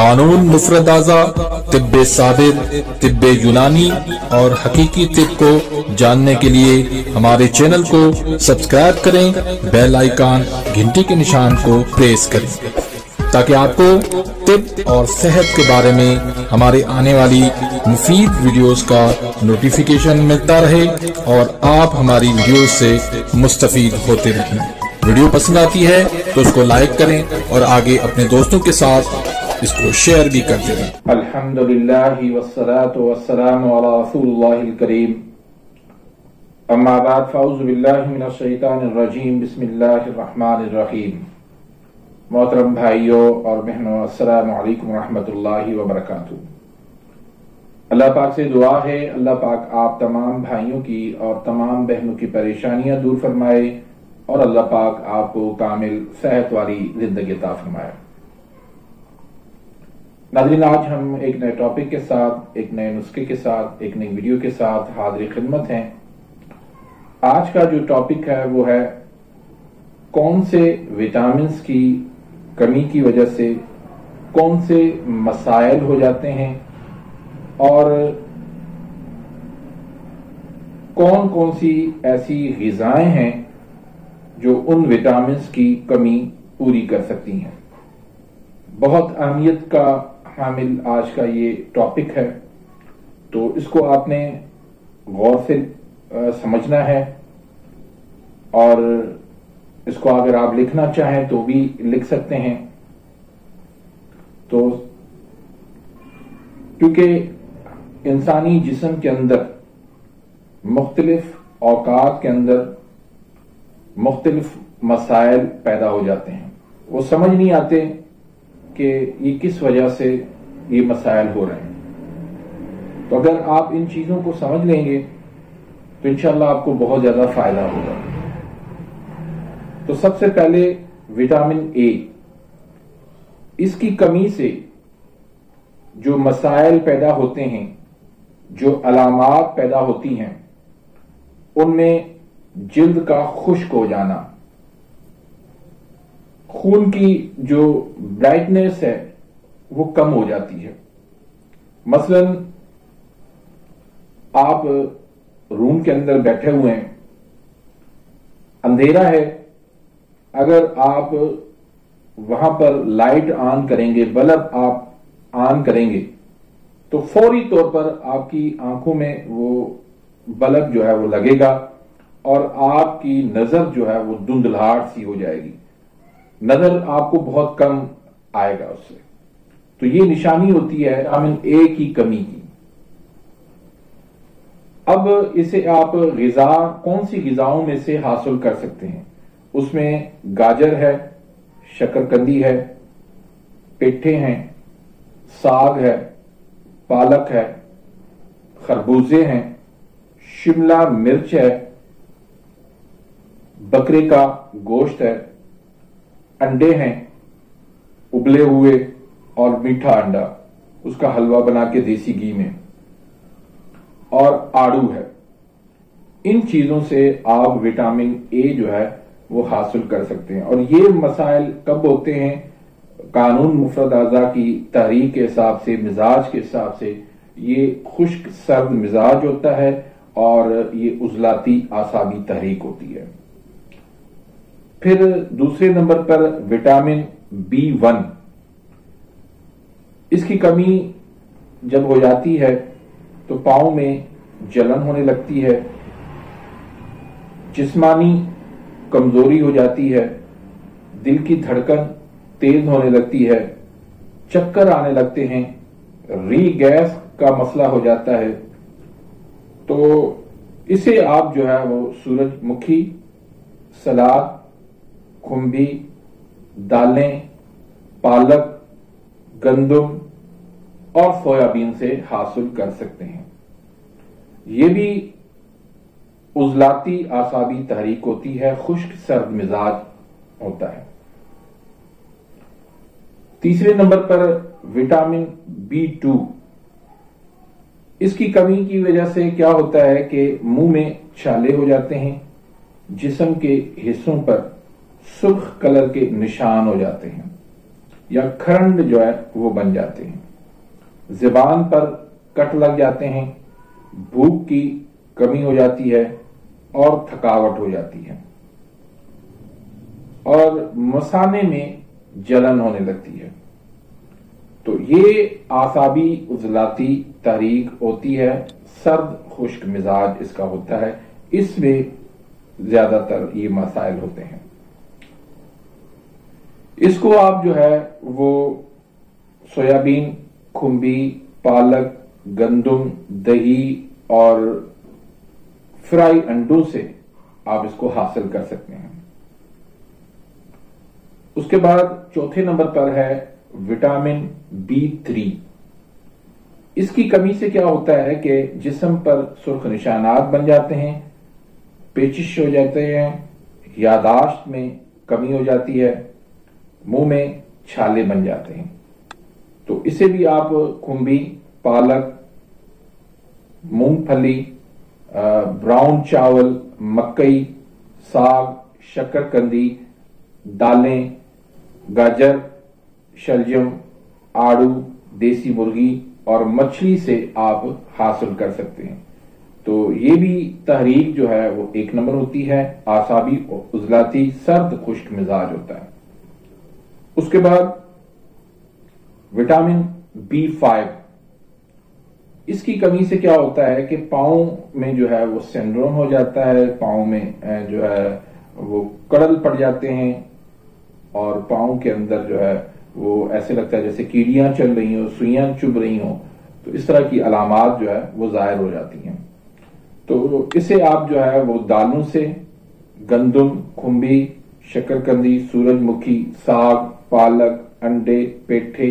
कानून मुफरद आज़ा, तिब्ब साबिर, तिब्ब यूनानी और हकीकी तिब को जानने के लिए हमारे चैनल को सब्सक्राइब करें, बेल आइकन घंटी के निशान को प्रेस करें ताकि आपको तिब और सेहत के बारे में हमारे आने वाली मुफीद वीडियोस का नोटिफिकेशन मिलता रहे और आप हमारी वीडियोस से मुस्तफीद होते रहें। वीडियो पसंद आती है तो उसको लाइक करें और आगे अपने दोस्तों के साथ इसको शेयर भी करते रहें। अल्हम्दुलिल्लाहि वस्सलातु वस्सलामु अला रसूलिल्लाहिल करीम। अम्मा बाद फ़अऊज़ु बिल्लाहि मिनश शैतानिर रजीम। बिस्मिल्लाहिर रहमानिर रहीम। मोहतरम भाइयों और बहनों, अस्सलामु अलैकुम रहमतुल्लाहि व बरकातुहू। अल्लाह पाक से दुआ है, अल्लाह पाक आप तमाम भाइयों की और तमाम बहनों की परेशानियां दूर फरमाए और अल्लाह पाक आपको कामिल सेहत वाली जिंदगी अता फरमाए। नाज़रीन, आज हम एक नए टॉपिक के साथ, एक नए नुस्खे के साथ, एक नई वीडियो के साथ हाजिर खिदमत हैं। आज का जो टॉपिक है वो है कौन से विटामिन्स की कमी की वजह से कौन से मसाइल हो जाते हैं और कौन कौन सी ऐसी ग़िज़ाएं हैं जो उन विटामिन्स की कमी पूरी कर सकती हैं। बहुत अहमियत का हामिल आज का ये टॉपिक है, तो इसको आपने गौर से समझना है और इसको अगर आप लिखना चाहें तो भी लिख सकते हैं। तो क्योंकि इंसानी जिस्म के अंदर मुख्तलिफ औकात के अंदर मुख्तलिफ मसाइल पैदा हो जाते हैं, वो समझ नहीं आते कि ये किस वजह से ये मसाइल हो रहे हैं। तो अगर आप इन चीजों को समझ लेंगे तो इंशाअल्लाह आपको बहुत ज्यादा फायदा होगा। तो सबसे पहले विटामिन ए, इसकी कमी से जो मसाइल पैदा होते हैं, जो अलामात पैदा होती हैं, उनमें जिल्द का खुश्क हो जाना, खून की जो ब्राइटनेस है वो कम हो जाती है। मसलन आप रूम के अंदर बैठे हुए हैं, अंधेरा है, अगर आप वहां पर लाइट ऑन करेंगे, बल्ब आप ऑन करेंगे तो फौरी तौर पर आपकी आंखों में वो बल्ब जो है वो लगेगा और आपकी नजर जो है वो धुंधलाहट सी हो जाएगी, नजर आपको बहुत कम आएगा उससे। तो ये निशानी होती है विटामिन ए की कमी की। अब इसे आप ग़िज़ा कौन सी ग़िज़ाओं में से हासिल कर सकते हैं? उसमें गाजर है, शकरकंदी है, पेठे हैं, साग है, पालक है, खरबूजे हैं, शिमला मिर्च है, बकरे का गोश्त है, अंडे हैं, उबले हुए और मीठा अंडा, उसका हलवा बना के देसी घी में, और आड़ू है। इन चीजों से आप विटामिन ए जो है वो हासिल कर सकते हैं। और ये मसाइल कब होते हैं? कानून मुफरद आज़ा की तहरीक के हिसाब से, मिजाज के हिसाब से ये खुश्क सर्द मिजाज होता है और ये उजलाती आसाबी तहरीक होती है। फिर दूसरे नंबर पर विटामिन B1, इसकी कमी जब हो जाती है तो पांव में जलन होने लगती है, जिस्मानी कमजोरी हो जाती है, दिल की धड़कन तेज होने लगती है, चक्कर आने लगते हैं, री गैस का मसला हो जाता है। तो इसे आप जो है वो सूरजमुखी, सलाद, खुम्भी, दालें, पालक, गंदुम और सोयाबीन से हासिल कर सकते हैं। ये भी उजलाती आसाबी तहरीक होती है, खुश्क सर्द मिजाज होता है। तीसरे नंबर पर विटामिन B2, इसकी कमी की वजह से क्या होता है कि मुंह में छाले हो जाते हैं, जिस्म के हिस्सों पर सुर्ख कलर के निशान हो जाते हैं, या खरंड जो है वो बन जाते हैं, ज़ुबान पर कट लग जाते हैं, भूख की कमी हो जाती है और थकावट हो जाती है और मसाने में जलन होने लगती है। तो ये आसाबी उजलाती तहरीक होती है, सर्द खुश्क मिजाज इसका होता है, इसमें ज्यादातर ये मसाइल होते हैं। इसको आप जो है वो सोयाबीन, खुम्बी, पालक, गंदुम, दही और फ्राई अंडों से आप इसको हासिल कर सकते हैं। उसके बाद चौथे नंबर पर है विटामिन B3। इसकी कमी से क्या होता है कि जिस्म पर सुर्ख निशानात बन जाते हैं, पेचिश हो जाते हैं, यादाश्त में कमी हो जाती है, मुंह में छाले बन जाते हैं। तो इसे भी आप खुम्बी, पालक, मूंगफली, ब्राउन चावल, मकई, साग, शक्करकंदी, दालें, गाजर, शलजम, आड़ू, देसी मुर्गी और मछली से आप हासिल कर सकते हैं। तो ये भी तहरीक जो है वो 1 नंबर होती है, आसाबी उजलाती सर्द खुश्क मिजाज होता है। उसके बाद विटामिन B5, इसकी कमी से क्या होता है कि पाँव में जो है वो सिंड्रोम हो जाता है, पाँव में जो है वो कड़ल पड़ जाते हैं और पाँव के अंदर जो है वो ऐसे लगता है जैसे कीड़ियां चल रही हो, सुइयां चुभ रही हो, तो इस तरह की अलामात जो है वो जाहिर हो जाती हैं। तो इसे आप जो है वो दालों से, गंदुम, खुम्बी, शक्करकंदी, सूरजमुखी, साग, पालक, अंडे, पेठे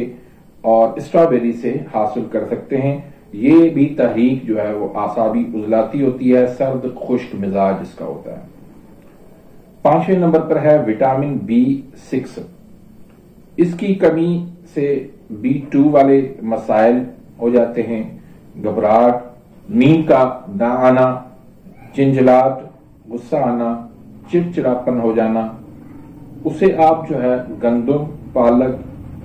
और स्ट्रॉबेरी से हासिल कर सकते हैं। ये भी तहरीक जो है वो आसाबी उजलाती होती है, सर्द खुश्क मिजाज इसका होता है। 5वें नंबर पर है विटामिन B6। इसकी कमी से B2 वाले मसाइल हो जाते हैं, घबराहट, नींद का ना आना, चिंजलाहट, गुस्सा आना, चिड़चिड़ापन हो जाना। उसे आप जो है गंदुम, पालक,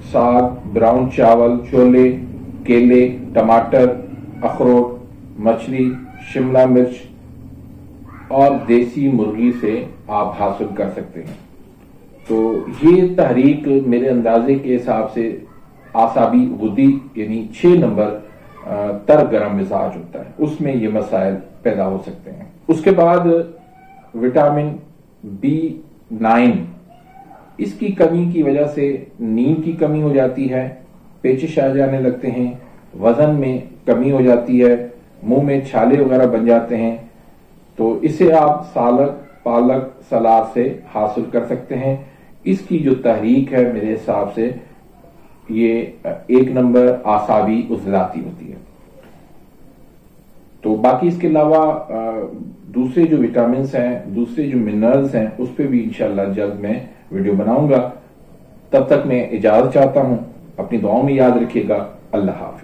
साग, ब्राउन चावल, छोले, केले, टमाटर, अखरोट, मछली, शिमला मिर्च और देसी मुर्गी से आप हासिल कर सकते हैं। तो ये तहरीक मेरे अंदाजे के हिसाब से आसाबी गुदी यानी 6 नंबर तर गरम मिजाज होता है, उसमें ये मसाइल पैदा हो सकते हैं। उसके बाद विटामिन B9, इसकी कमी की वजह से नींद की कमी हो जाती है, पेचिश आ जाने लगते हैं, वजन में कमी हो जाती है, मुंह में छाले वगैरह बन जाते हैं। तो इसे आप सालक, पालक, सलाद से हासिल कर सकते हैं। इसकी जो तहरीक है मेरे हिसाब से ये 1 नंबर आसाबी उजलाती होती है। तो बाकी इसके अलावा दूसरे जो विटामिन हैं, दूसरे जो मिनरल्स हैं, उस पर भी इंशाल्लाह जल्द मैं वीडियो बनाऊंगा। तब तक मैं इजाजत चाहता हूं, अपनी दुआओं में याद रखिएगा। अल्लाह हाफिज।